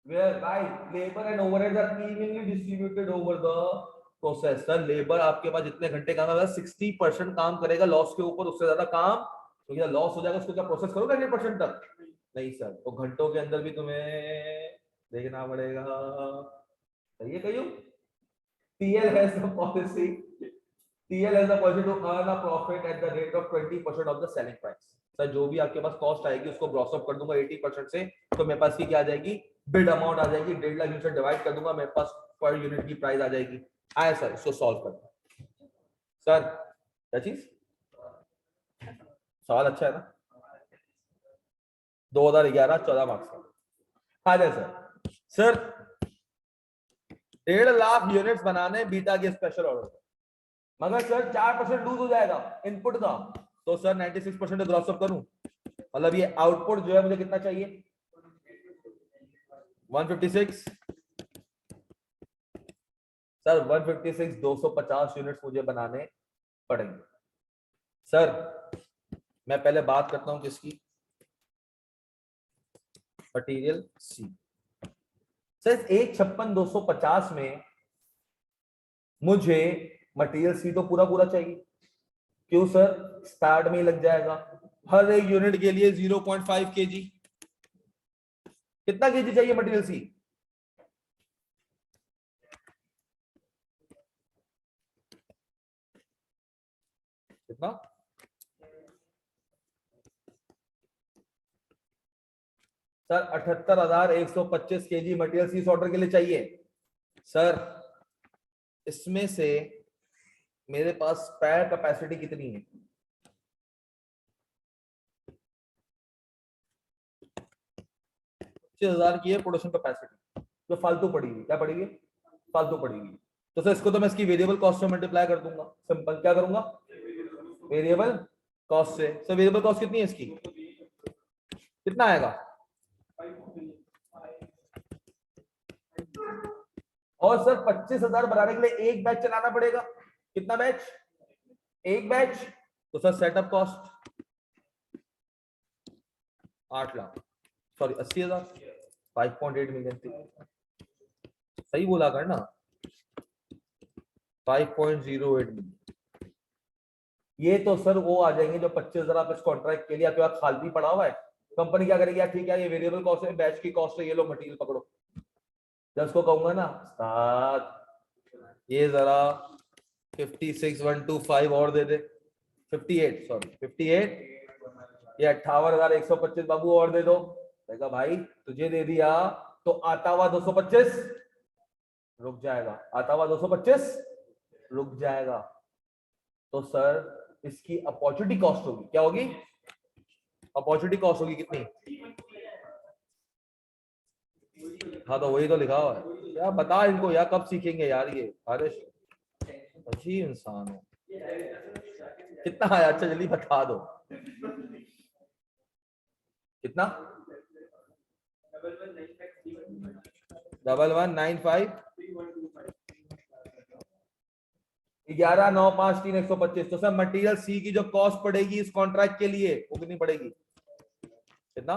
whereby labor and overheads are evenly distributed over the process. Sir labour आपके पास जितने घंटे काम करेगा 60% काम करेगा लॉस के ऊपर, उससे ज्यादा काम तो क्या लॉस हो जाएगा, उसको क्या प्रोसेस करोगे 100% तक? नहीं सर, तो घंटों के अंदर भी तुम्हें देखना पड़ेगा। सही है कहियो? TL has the policy TL has the policy to earn a profit at the rate of 20% of the selling price. Sir जो भी आपके पास कॉस्ट आएगी उसको ग्रॉस अप कर दूंगा 80% से, तो मेरे पास की क्या आ जाएगी, बिड अमाउंट आ जाएगी, 1.5 लाख यूनिट से डिवाइड कर दूंगा, मेरे पास पर यूनिट की प्राइस आ जाएगी। आया सर, इसको सॉल्व करना। सर क्या चीज, सवाल अच्छा है ना? 2011 14 मार्क्स का। आ जाए सर। सर 1.5 लाख यूनिट्स बनाने बीटा के स्पेशल ऑर्डर, मगर सर 4% लूज हो जाएगा इनपुट का, तो सर 96% ग्रॉस अप करूं, मतलब ये आउटपुट जो है मुझे कितना चाहिए 156। सर 156 250 यूनिट्स मुझे बनाने पड़ेंगे। सर मैं पहले बात करता हूं किसकी, मटेरियल सी। सर 156,250 में मुझे मटेरियल सी तो पूरा पूरा चाहिए, क्यों सर, स्टार्ट में ही लग जाएगा, हर एक यूनिट के लिए 0.5 kg। कितना केजी चाहिए मटेरियल सी? कितना? सर 78,125 kg मटेरियल सी इस ऑर्डर के लिए चाहिए। सर इसमें से मेरे पास स्पेयर कैपेसिटी कितनी है? 25,000 की है प्रोडक्शन कैपेसिटी, जो फालतू पड़ेगी, क्या पड़ेगी, फालतू पड़ेगी। तो सर इसको तो मैं इसकी वेरिएबल कॉस्ट से मल्टीप्लाई कर दूंगा, सिंपल, क्या करूंगा, वेरिएबल कॉस्ट से। सर वेरिएबल कॉस्ट कितनी है इसकी, कितना आएगा, और सर 25,000 बनाने के लिए एक बैच चलाना पड़ेगा, कितना बैच, एक बैच, तो sir setup cost 8 lakh, sorry 80,000, 5.8 million थी, सही बोला करना, 5.08 मिलियन। ये तो सर वो आ जाएंगे जो 25,000 आप इस कॉन्ट्रैक्ट के लिए आपके पास खाली पड़ा हुआ है, कंपनी क्या करेगी यार, ठीक है ये वेरिएबल कॉस्ट है, बैच की कॉस्ट है, ये लो मटेरियल पकड़ो। जब उसको कहूंगा ना ये जरा 56,125 और दे दे, 58 सॉरी 58, ये 58,125 बाबू और दे दो, देखा भाई तुझे दे दिया, तो आता हुआ 225 रुक जाएगा, आता हुआ 225 रुक जाएगा, तो सर इसकी अपॉर्चुनिटी कॉस्ट होगी, क्या होगी, अपॉर्चुनिटी कॉस्ट होगी कितनी, हाँ तो वही तो लिखा हुआ है यार, बता इनको यार, कब सीखेंगे यार ये, अरे अजीब इंसान हो। कितना आया, अच्छा जल्दी बता दो, कितना, 1195 11,953,125। तो सर मटेरियल सी की जो कॉस्ट पड़ेगी इस कॉन्ट्रैक्ट के लिए वो कितनी पड़ेगी, कितना,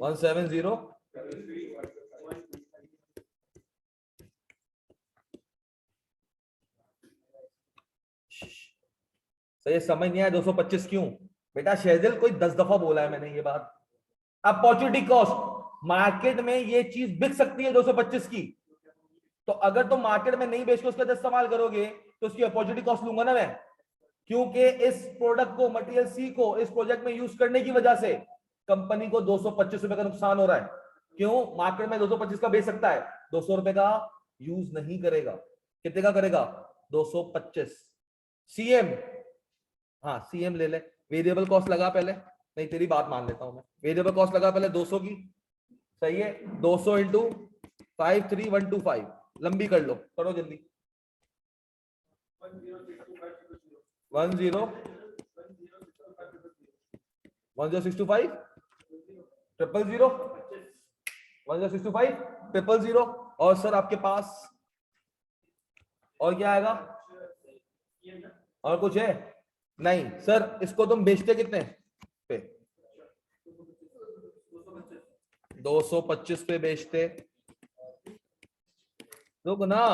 170, तो ये समझ नहीं आया 225 क्यों बेटा, शेजल कोई 10 दफा बोला है मैंने ये बात, अपॉर्चुनिटी कॉस्ट, मार्केट में ये चीज बिक सकती है 225 की, तो अगर तुम मार्केट में नहीं बेच के उसका इस्तेमाल करोगे तो उसकी अपॉर्चुनिटी कॉस्ट लूंगा ना मैं, क्योंकि इस प्रोडक्ट को, मटेरियल सी को इस प्रोजेक्ट में यूज करने की वजह से कंपनी को 225 रुपए का नुकसान हो रहा है, क्यों, मार्केट में 225 का बेच सकता है, 200 रुपए का यूज नहीं करेगा, कितने का करेगा, 225। सीएम, हाँ सीएम ले ले, वेरिएबल कॉस्ट लगा पहले, नहीं तेरी बात मान लेता हूं मैं, वेरिएबल कॉस्ट लगा पहले 200 की, सही है, 200 इंटू 53,125, लंबी कर लो, करो जल्दी, 10,625 000 10,625 000, और सर आपके पास और क्या आएगा, और कुछ है नहीं, सर इसको तुम बेचते कितने पे, 225 पे बेचते, रुक ना,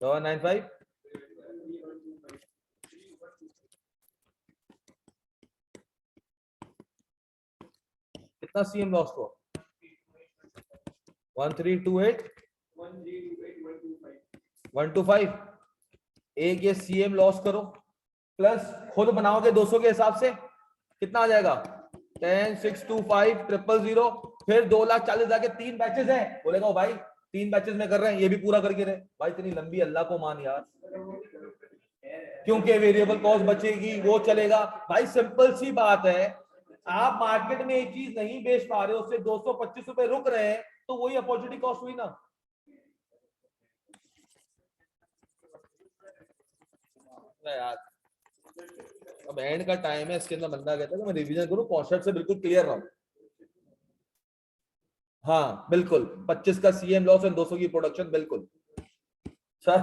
तो 95 कितना सीएम लॉस को 1328 125 एक ये सीएम लॉस करो प्लस खुद बनाओगे 200 के हिसाब से कितना आ जाएगा 10 6 2 5 000 फिर 2,40,000 के 3 बैचेस हैं। बोलेगा भाई 3 बैचेस में कर रहे हैं ये भी पूरा करके रहे भाई, इतनी लंबी अल्लाह को मान यार, क्योंकि वेरिएबल कॉस्ट बचेगी वो चलेगा भाई, सिंपल सी बात है। आप मार्केट में एक चीज नहीं बेच पा रहे हो, उससे 225 रुपए रुक रहे हैं, तो वही अपॉर्चुनिटी कॉस्ट हुई ना। यार अब एंड का टाइम है, इसके अंदर बंदा कहता है कि मैं रिवीजन करूं, कॉन्सेप्ट से बिल्कुल क्लियर रहूं। हाँ बिल्कुल 25 का सीएम लॉस एंड 200 की प्रोडक्शन, बिल्कुल सर।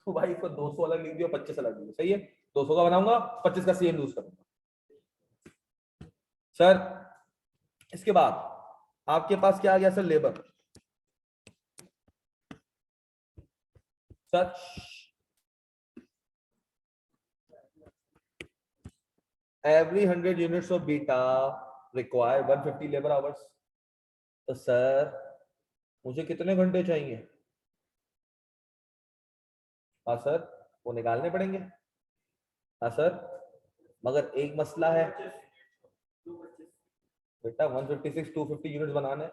तो भाई को 200 अलग लिख दियो 25 अलग लिख दियो, सही है। 200 का बनाऊंगा 25 का सीएम लूज करूंगा सर। इसके बाद आपके पास क्या आ गया sir, labour sir. every 100 units of beta require 150 labor hours। तो सर मुझे कितने घंटे चाहिए? हाँ सर वो निकालने पड़ेंगे। हाँ सर मगर एक मसला है बेटा, 156 250 यूनिट्स बनाने,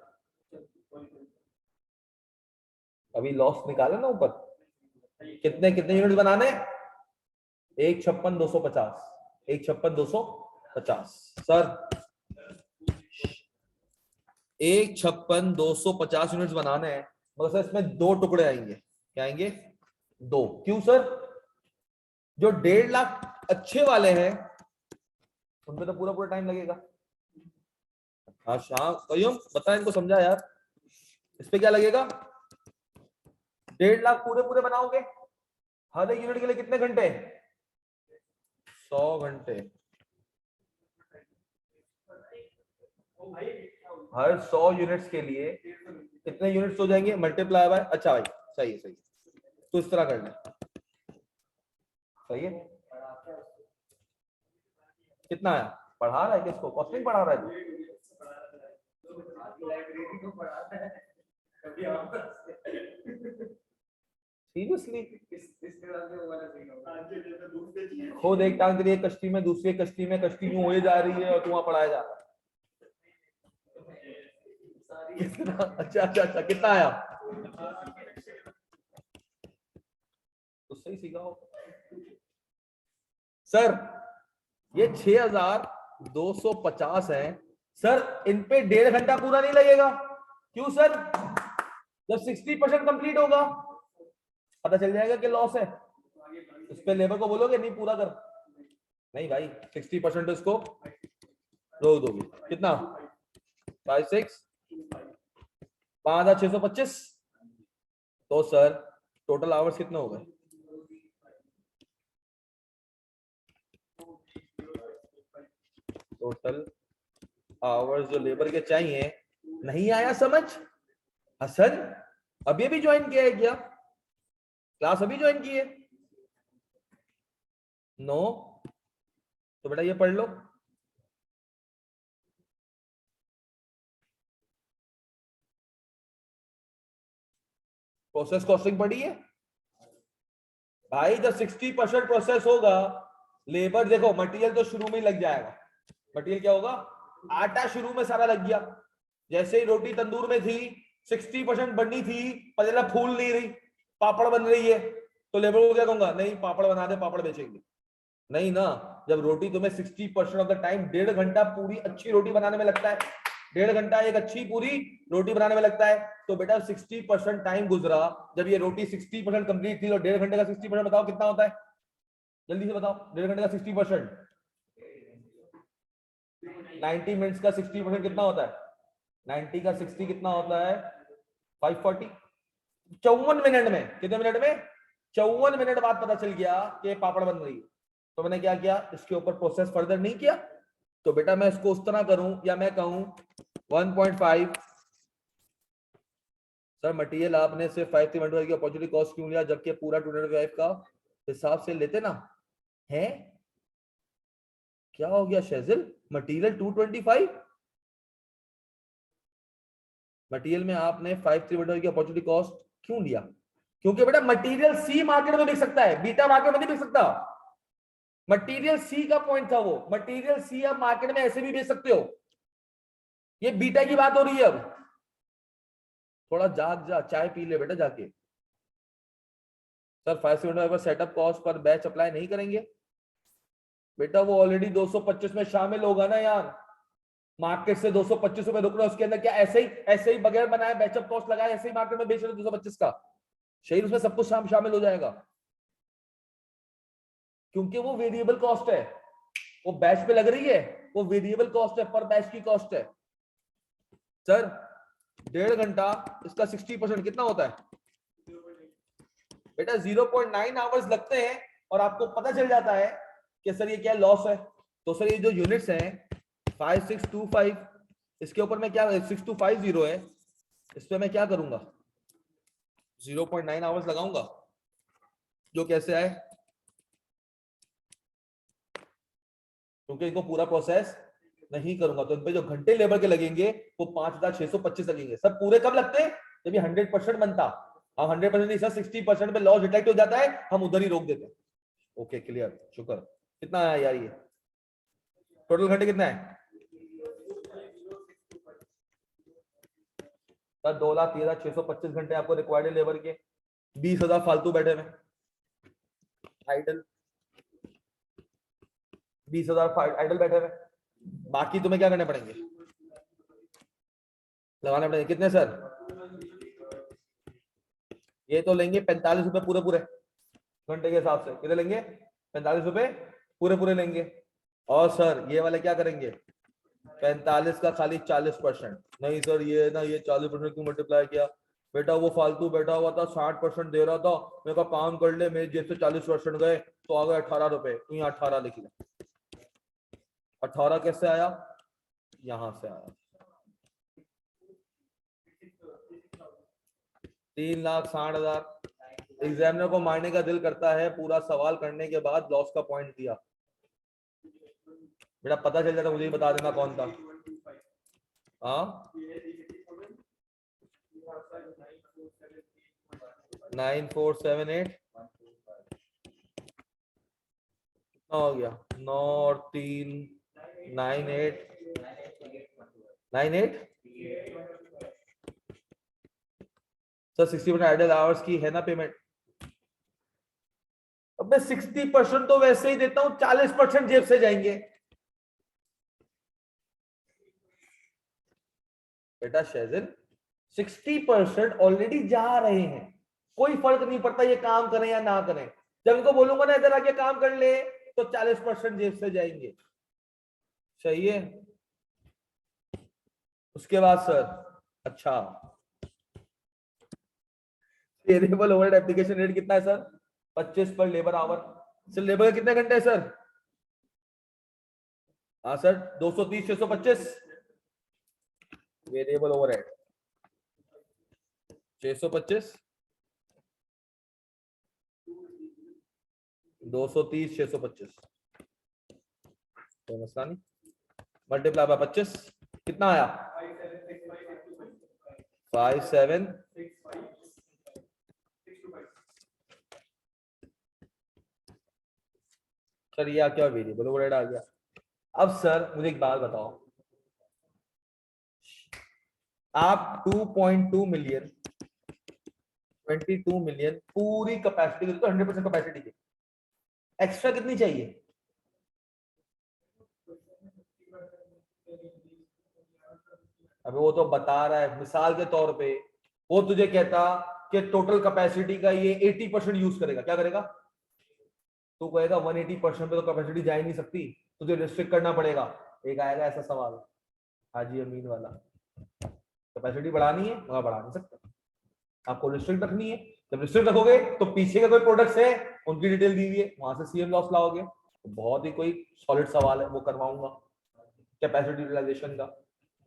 अभी लॉस निकाला ना ऊपर, कितने कितने यूनिट्स बनाने, 156,250 156,250 सर, 156,250 यूनिट्स बनाने हैं, मगर सर इसमें 2 टुकड़े आएंगे। क्या आएंगे? 2। क्यों सर? जो 1.5 लाख अच्छे वाले हैं उनपे तो पूरा पूरा टाइम लगेगा। हाँ शाम कयूम बता, इनको समझा यार, इस पे क्या लगेगा? 1.5 लाख पूरे पूरे बनाओगे, हर एक यूनिट के लिए कितने घंटे? 100 घंटे। हर 100 यूनिट्स के लिए कितने यूनिट्स हो जाएंगे? मल्टीप्लाई बाय, अच्छा भाई सही है, सही है, तो इस तरह करना सही है। कितना आया? पढ़ा रहा है किसको? कॉस्टिंग पढ़ा रहा है? सीरियसली खुद एक टांग तेरी एक कश्ती में, दूसरी कश्ती में, कश्ती यूं हो जा रही है और तू वहां पढ़ाया जा रहा है। कितना? अच्छा अच्छा अच्छा, कितना आया? तो सही सीखा हो सर। ये 6,250 है सर, इन पे 1.5 घंटा पूरा नहीं लगेगा। क्यों सर? जब 60% कंप्लीट होगा पता चल जाएगा कि लॉस है, उस पे लेबर को बोलोगे नहीं पूरा कर, नहीं भाई 60% इसको रोक दोगे। कितना? 5 6 5,625। तो सर टोटल आवर्स कितने हो गए? टोटल आवर्स जो लेबर के चाहिए, नहीं आया समझ? हाँ सर अभी भी ज्वाइन किया है क्या? क्लास अभी ज्वाइन की है? नो तो बेटा ये पढ़ लो। प्रोसेस कॉस्टिंग पढ़ी है भाई? जब 60% प्रोसेस होगा, लेबर देखो मटेरियल तो शुरू में ही लग जाएगा। मटेरियल क्या होगा? आटा शुरू में सारा लग गया, जैसे ही रोटी तंदूर में थी 60% बननी थी, पता चला फूल नहीं रही, पापड़ बन रही है, तो लेबर को क्या कहूंगा? नहीं पापड़ बना दे, पापड़ बेचेंगे। नहीं ना, जब रोटी तुम्हें 60% ऑफ द टाइम 1.5 घंटा पूरी अच्छी रोटी बनाने में लगता है, 1.5 घंटा एक अच्छी पूरी रोटी बनाने में लगता है, तो बेटा 60% टाइम गुजरा, जब ये रोटी 60% कंप्लीट थी, तो 1.5 घंटे का 60% बताओ कितना होता है? जल्दी से बताओ, 1.5 घंटे का 60%, 90 मिनट्स का 60% कितना होता है? 90 का 60 कितना होता है? 540। 54 मिनट में, कितने मिनट में? 54 मिनट बाद पता चल गया कि पापड़ बन रही है, तो मैंने क्या किया, इसके ऊपर प्रोसेस फर्दर नहीं किया। तो बेटा मैं इसको उस तरह करूं या मैं कहूं 1.5। सर मटेरियल आपने सिर्फ 5 की अपॉर्चुनिटी कॉस्ट क्यों लिया, जबकि पूरा 205 का हिसाब से लेते ना है। क्या हो गया शेजिल, मटेरियल 225, मटेरियल में आपने 5 की अपॉर्चुनिटी कॉस्ट क्यों लिया? क्योंकि बेटा मटेरियल सी मार्केट में बिक सकता है, बीटा मार्केट में नहीं बिक सकता। मटेरियल सी का पॉइंट था वो, मटेरियल सी आप मार्केट में ऐसे भी बेच सकते हो, ये बीटा की बात हो रही है। अब थोड़ा जाग जा, चाय पी ले बेटा जाके। Sir 5 setup cost per batch apply नहीं करेंगे बेटा, वो ऑलरेडी 225 में शामिल होगा ना यार। मार्केट से 225 रुपए रुक रहा है, उसके अंदर क्या ऐसे ही बगैर बनाए बैचअप कॉस्ट लगाए ऐसे ही मार्केट में बेच रहे 225 का, शेयर उसमें सब कुछ शामिल हो जाएगा, क्योंकि वो वेरिएबल कॉस्ट है, वो बैच पे लग रही है, वो वेरिएबल कॉस्ट है, पर बैच की कॉस्ट है। सर 1.5 घंटा इसका 60% कितना होता है बेटा? 0.9 आवर्स लगते हैं और आपको पता चल जाता है कि सर ये क्या लॉस है। तो सर ये जो यूनिट्स हैं 5625, इसके ऊपर मैं क्या 6250 है, इस पे मैं क्या करूंगा 0.9 आवर्स लगाऊंगा, जो कैसे आए, क्योंकि इनको पूरा प्रोसेस नहीं करूंगा तो इन पे जो घंटे लेबर के लगेंगे वो 5625 लगेंगे। सब पूरे कब लगते हैं, जब ये 100% बनता। हम 100% नहीं सर 60% पे लॉस डिटेक्ट हो जाता है, हम उधर ही रोक देते हैं। ओके क्लियर, शुक्र। कितना आया यार ये टोटल घंटे कितना है? सर 2,13,625 घंटे आपको रिक्वायर्ड लेबर के, 20,000 फालतू बैठे हुए आइडल, 20,000 आइडल बैठे हुए, बाकी तुम्हें क्या करने पड़ेंगे, लगाने पड़ेंगे। कितने सर? ये तो लेंगे 45 रुपए पूरे पूरे घंटे के हिसाब से। कितने लेंगे? 45 रुपए पूरे पूरे लेंगे। और सर ये वाले क्या करेंगे? 45 का खाली 40%। नहीं सर ये ना, ये 40% क्यों मल्टीप्लाई किया बेटा? वो फालतू बैठा हुआ था 60% दे रहा था, मेरे को काम कर ले, मेरी जेब से 40% गए तो आ गए 18 रुपए। तू यहाँ 18 लिख ले। 18 कैसे आया? यहां से आया 3,60,000। एग्जामिनर को मारने का दिल करता है, पूरा सवाल करने के बाद लॉस का पॉइंट दिया बेटा, पता चल जाता मुझे ही बता देना कौन था। हाँ 9478 कितना हो गया? 9 और 3 98 सर 60% आइडल आवर्स की है ना पेमेंट? अब मैं 60% तो वैसे ही देता हूं, 40% जेब से जाएंगे बेटा। शेजिल 60% ऑलरेडी जा रहे हैं, कोई फर्क नहीं पड़ता ये काम करें या ना करें। जब इनको बोलूंगा ना इधर आके काम कर ले तो 40% जेब से जाएंगे। सही है। उसके बाद सर अच्छा वेरिएबल ओवरहेड एप्लीकेशन रेट कितना है सर? 25 पर लेबर आवर। सर लेबर कितने घंटे है सर? हाँ सर 230 625 वेरिएबल ओवरहेड 625 230 625 तो मसला नहीं, मल्टीप्लाई बाय 25 कितना आया? 57 सर ये क्या वेरिएबल ओवरहेड आ गया। अब सर मुझे एक बात बताओ, आप 2.2 मिलियन 22 मिलियन पूरी कैपेसिटी तो 100% कैपेसिटी की एक्स्ट्रा कितनी चाहिए? अबे वो तो बता रहा है मिसाल के तौर पे, वो तुझे कहता कि टोटल कैपेसिटी का ये 80% यूज करेगा, क्या करेगा? तू कहेगा 180% पे तो कैपेसिटी जा ही नहीं सकती, तुझे रिस्ट्रिक्ट करना पड़ेगा। एक आएगा ऐसा सवाल हाजी अमीन वाला, कैपेसिटी बढ़ानी है मगर बढ़ा नहीं सकता, आपको रिस्ट्रिक्ट रखनी है जब रिस्ट्रिक्ट रखोगे तो पीछे के कोई प्रोडक्ट्स है उनकी डिटेल दी हुई है, वहां से सीएम लॉस लाओगे। तो बहुत ही कोई सॉलिड सवाल है, वो करवाऊंगा कैपेसिटी यूटिलाइजेशन का।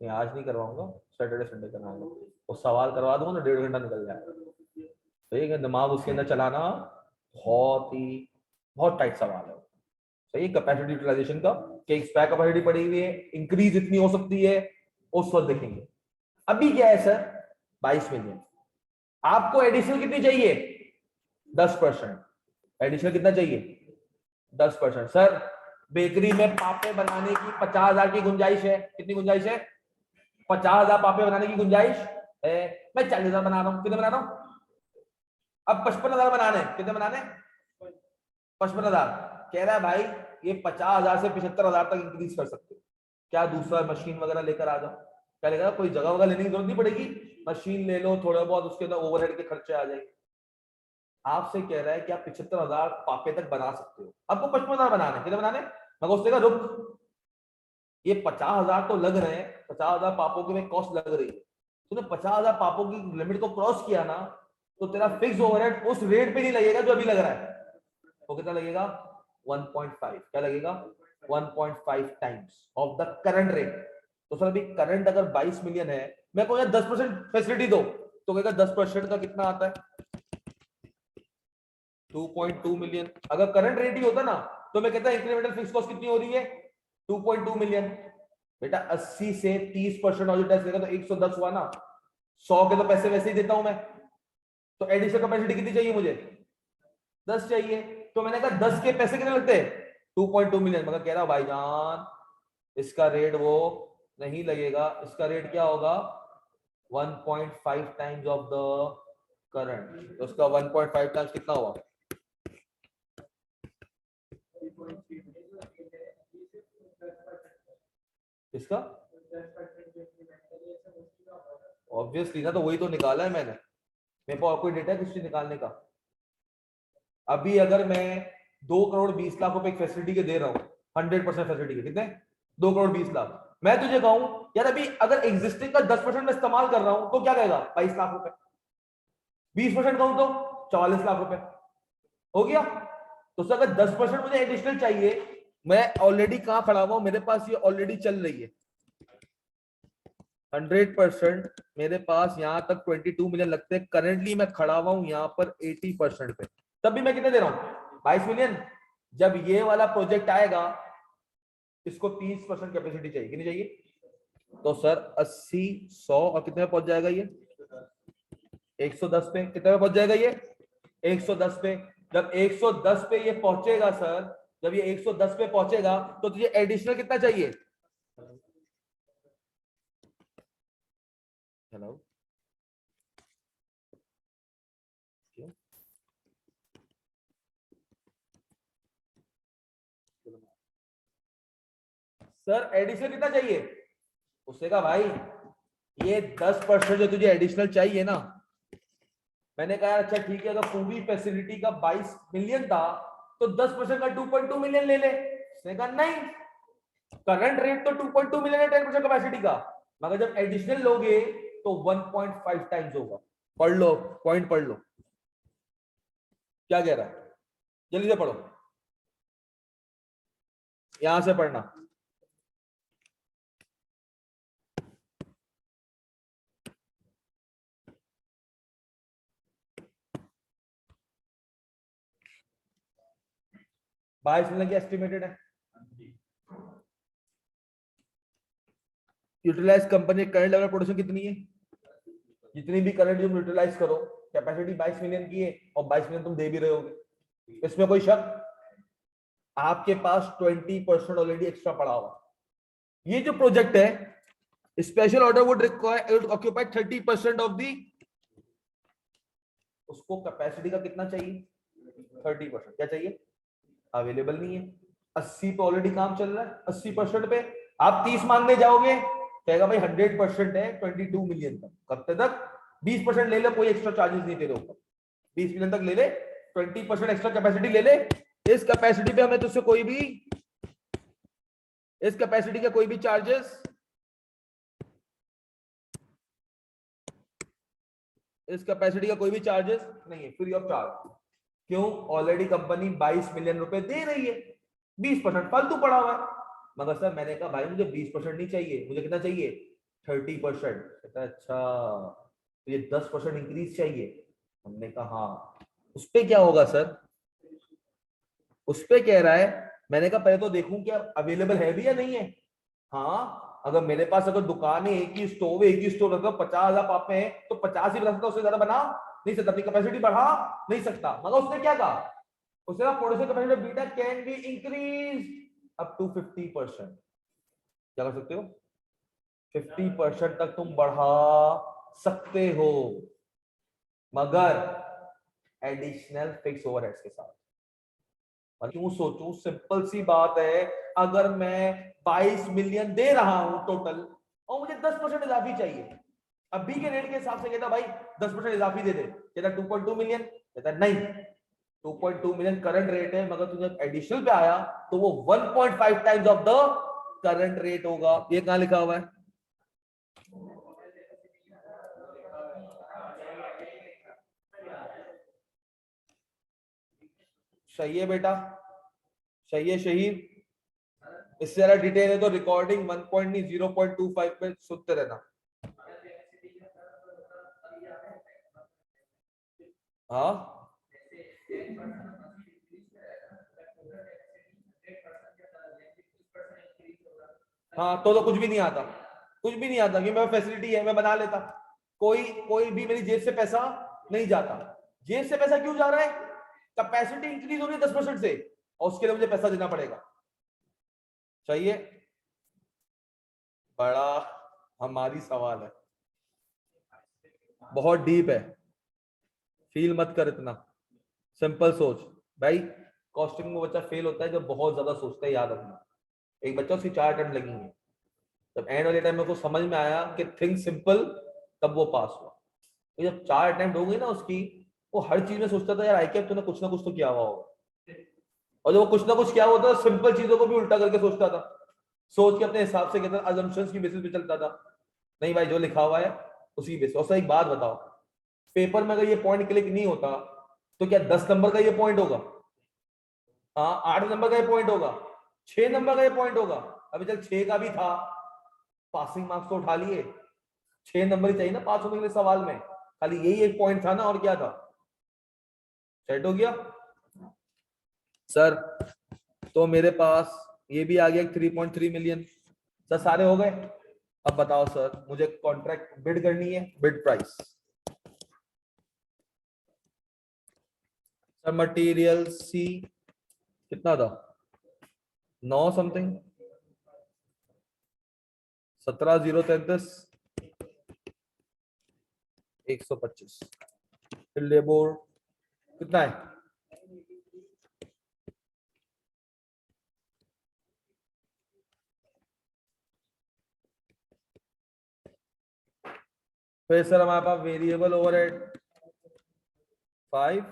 मैं आज नहीं करवाऊंगा, सैटरडे संडे करवाऊंगा। वो सवाल करवा दूंगा तो 1.5 घंटा निकल जाएगा। ठीक है, दिमाग उसके अंदर चलाना बहुत टाइट सवाल है। सही, कैपेसिटी यूटिलाइजेशन का कि स्पैक कैपेसिटी पड़ी हुई है, इंक्रीज इतनी हो सकती है, उस वक्त देखेंगे। अभी क्या है सर, 22 मिलियन। आपको एडिशनल कितनी चाहिए? 10%। एडिशनल कितना चाहिए? 10%। सर बेकरी में पापे बनाने की 50,000 की गुंजाइश है। कितनी गुंजाइश है? 50,000 पापे बनाने की गुंजाइश है। मैं 40,000 बना रहा हूं। कितने बना रहा हूं? अब 55,000 बनाने। कितने बनाने? 55,000। कह रहा है भाई ये 50,000 से 75,000 तक इंक्रीज कर सकते हो क्या? दूसरा मशीन वगैरह लेकर आ जाओ। क्या लेगा? कोई जगह वगैरह लेने की जरूरत नहीं पड़ेगी, मशीन ले लो, थोड़ा बहुत उसके अंदर ओवरहेड के खर्चे आ जाएंगे। आपसे कह रहा है कि आप 75,000 पापे तक बना सकते हो, आपको 55,000 बनाने। कितने बनाने? मैं उसने कहा रुक, ये 50,000 तो लग रहे हैं, 50,000 पापों की कॉस्ट लग रही है। तूने 50,000 पापों की लिमिट को क्रॉस किया ना, तो तेरा फिक्स ओवरहेड उस रेट पे नहीं लगेगा जो अभी लग रहा है। तो कितना लगेगा? 1.5। क्या लगेगा? 1.5 times of the current rate. तो सर अभी करंट अगर 22 मिलियन है, मैं कहूँगा 10% फैसिलिटी दो, तो कहेगा 10% का कितना आता है? 2.2 मिलियन। अगर करंट रेट ही होता ना तो मैं कहता इंक्रीमेंटल फिक्स कॉस्ट कितनी हो रही है? 2.2 मिलियन। बेटा 80 से 30% और टैक्स देगा तो 110 हुआ ना। 100 के तो पैसे वैसे ही देता हूं मैं, तो एडिशनल कैपेसिटी कितनी चाहिए मुझे? 10 चाहिए। तो मैंने कहा 10 के पैसे कितने लगते हैं? 2.2 मिलियन। मगर कह रहा भाईजान इसका रेट वो नहीं लगेगा, इसका रेट क्या होगा? 1.5 टाइम्स ऑफ द करंट। तो उसका 1.5 टाइम्स कितना हुआ? इसका ऑब्वियसली ना, तो वही तो निकाला है मैंने। मेरे पास और कोई डेटा किसी निकालने का? अभी अगर मैं 2,20,00,000 रुपए फैसिलिटी के दे रहा हूँ, 100% फैसिलिटी के कितने? 2,20,00,000। मैं तुझे कहूं यार अभी अगर एग्जिस्टिंग का 10% में इस्तेमाल कर रहा हूं तो क्या कहेगा? 22,00,000 रुपए। 20% कहूं तो 44,00,000 रुपए हो गया। तो सर अगर 10% मुझे एडिशनल चाहिए, मैं ऑलरेडी कहां खड़ा हुआ हूं? मेरे पास ये ऑलरेडी चल रही है 100%। मेरे पास यहां तक 22 मिलियन लगते हैं। करेंटली मैं खड़ा हुआ हूं यहां पर 80% पे। तब भी मैं कितने दे रहा हूं? 22 मिलियन। जब ये वाला प्रोजेक्ट आएगा इसको 30% कैपेसिटी चाहिए, कितनी चाहिए? तो सर 80, 100 और कितने में पहुंच जाएगा ये? 110 पे। कितने में पहुंच जाएगा ये? 110 पे। जब 110 पे ये पहुंचेगा सर, जब ये 110 पे पहुंचेगा तो तुझे एडिशनल कितना चाहिए? हेलो, सर एडिशनल कितना चाहिए? उसने कहा भाई ये 10% जो तुझे एडिशनल चाहिए ना, मैंने कहा अच्छा ठीक है, अगर पूरी फैसिलिटी का 22 मिलियन था तो 10% का 2.2 मिलियन ले ले। उसने कहा नहीं, करंट रेट तो 2.2 मिलियन है 10% कैपेसिटी का, मगर जब एडिशनल लोगे तो 1.5 टाइम्स होगा। पढ़ लो, पॉइंट पढ़ लो क्या कह रहा है, जल्दी से पढ़ो, यहां से पढ़ना। बाईस मिलियन की एस्टिमेटेड है। Utilise company current level production कितनी है? जितनी भी करंट तुम यूटिलाइज करो, कैपेसिटी 22 मिलियन की है और 22 मिलियन तुम दे भी रहे होगे, इसमें कोई शक? आपके पास 20% ऑलरेडी एक्स्ट्रा पड़ा हुआ। ये जो प्रोजेक्ट है special order would require occupy 30% of the, उसको कैपेसिटी का कितना चाहिए? 30%। क्या चाहिए? अवेलेबल नहीं है। 80 पे ऑलरेडी काम चल रहा है, 80% पे आप 30 मांगने जाओगे, कहेगा भाई 100% है 22 मिलियन तक। कब तक? 20% ले ले, कोई एक्स्ट्रा चार्जेस नहीं तेरे ऊपर। 20 मिलियन तक ले ले, 20% एक्स्ट्रा कैपेसिटी ले ले। इस कैपेसिटी पे हमें तुझसे कोई भी, इस कैपेसिटी के कोई भी चार्जेस, इस कैपेसिटी का कोई भी चार्जेस नहीं है, फ्री ऑफ चार्ज। क्यों? ऑलरेडी कंपनी 22 मिलियन रुपए दे रही है, 20% फालतू पड़ा हुआ है। मगर सर मैंने कहा भाई मुझे 20% नहीं चाहिए, मुझे कितना चाहिए? 30%। कहता है अच्छा तो ये 10% इंक्रीज चाहिए। हमने कहा हाँ। उस पे क्या होगा सर? उस पे कह रहा है, मैंने कहा पहले तो देखूं क्या अवेलेबल है भी या नहीं है। हाँ अगर मेरे पास अगर दुकान है, एक ही स्टोव है, एक ही स्टोव रखा, 50,000 पाप में है तो 50 ही बना सकता, उससे ज्यादा बना नहीं सकता, अपनी कैपेसिटी बढ़ा नहीं सकता। मगर उसने क्या कहा? उसने कहा प्रोडक्शन कैपेसिटी बीटा can be increase up to 50%। क्या कर सकते हो? 50% तक तुम बढ़ा सकते हो, मगर एडिशनल फिक्स ओवरहेड्स के साथ। क्यों सोचूं? सिंपल सी बात है, अगर मैं 22 मिलियन दे रहा हूं टोटल और मुझे 10% इजाफी चाहिए, अभी के रेट के हिसाब से कहता भाई 10% इजाफी दे दे, कहता 2.2 मिलियन, कहता नहीं 2.2 मिलियन करंट रेट है, मगर तुझे एडिशनल पे आया तो वो 1.5 times of the current rate होगा। ये कहां लिखा हुआ है? सही है बेटा, सही है शहीद। इससे ज्यादा डिटेल है तो रिकॉर्डिंग 1 पॉइंट नहीं 0.25 पे सुनते रहना। हाँ हाँ तो कुछ भी नहीं आता, कुछ भी नहीं आता, क्योंकि मेरे फैसिलिटी है, मैं बना लेता। कोई कोई भी मेरी जेब से पैसा नहीं जाता। जेब से पैसा क्यों जा रहा है? कैपेसिटी इंक्रीज हो रही है 10% से, और उसके लिए मुझे पैसा देना पड़ेगा। चाहिए? बड़ा हमारी सवाल है, बहुत डीप है, फील मत कर इतना, सिंपल सोच। भाई कॉस्टिंग में बच्चा फेल होता है जब बहुत ज्यादा सोचता है, याद रखना। एक बच्चा उसकी 4 अटेम्प्ट लगेंगे, जब एंड वाले टाइम में उसको समझ में आया कि थिंक सिंपल, तब वो पास हुआ। तो जब 4 अटेम्प्ट हो गई ना उसकी, वो हर चीज में सोचता था यार आई क्या तूने कुछ ना कुछ तो किया हुआ होगा। और जब वो कुछ ना कुछ किया होता था, सिंपल चीजों को भी उल्टा करके सोचता था, सोच के अपने हिसाब से कहता था, अजम्पशंस की बेसिस पे चलता था। नहीं भाई जो लिखा हुआ है उसी बेसिस। और सर एक बात बताओ, पेपर में अगर ये पॉइंट क्लिक नहीं होता तो क्या 10 नंबर का ये पॉइंट होगा? हाँ 8 नंबर का ये पॉइंट होगा, 6 नंबर का ये पॉइंट होगा। अभी चल 6 का भी था, पासिंग मार्क्स तो उठा लिए, 6 नंबर ही चाहिए ना पास होने के लिए सवाल में, खाली यही एक पॉइंट था ना, और क्या था? सेट हो गया सर। तो मेरे पास ये भी आ गया 3.3 मिलियन। सर सारे हो गए। अब बताओ सर, मुझे कॉन्ट्रैक्ट बिड करनी है, बिड प्राइस। सर मटेरियल सी कितना था? 9 समथिंग, 17,033, 125। फिर लेबर कितना है? फिर सर हमारे पास वेरिएबल ओवरहेड 5,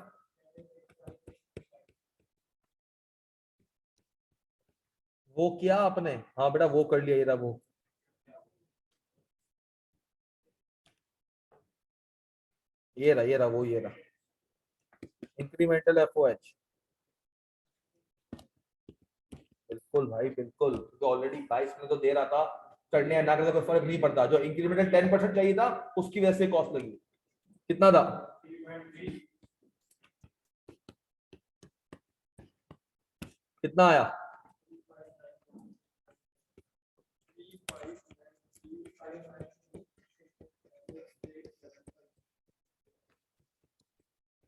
वो किया आपने? हाँ बेटा वो कर लिया, ये रहा वो। ये रहा वो, ये रहा इंक्रीमेंटल एफओएच। बिल्कुल भाई बिल्कुल, तो ऑलरेडी 22 में तो दे रहा था, करने या ना करने का कोई फर्क नहीं पड़ता। जो इंक्रीमेंटल 10% चाहिए था उसकी वजह से कॉस्ट लगी। कितना था? कितना आया?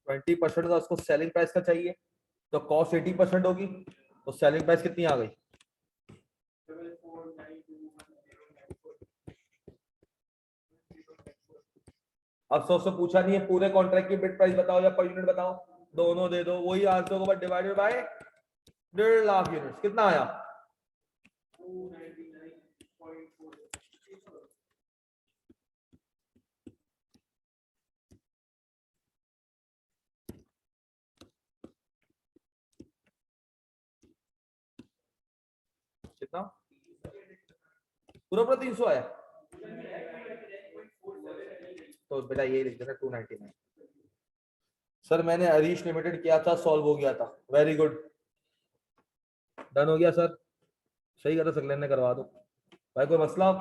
ट्वेंटी परसेंट का उसको सेलिंग प्राइस का चाहिए, तो कॉस्ट 80% होगी, तो सेलिंग प्राइस कितनी आ गई? अब सौ से पूछा नहीं है पूरे कॉन्ट्रैक्ट की बिड प्राइस बताओ या पर यूनिट बताओ, दोनों दे दो, वही आंसर होगा but divided by 1.5 lakh units. कितना आया? कितना? पूरा पूरा 300 आया। तो बेटा ये लिख देना 299। सर मैंने हरीश लिमिटेड किया था, सॉल्व हो गया था, वेरी गुड, डन हो गया सर, सही करा, सकलेन ने करवा दो भाई, कोई मसला?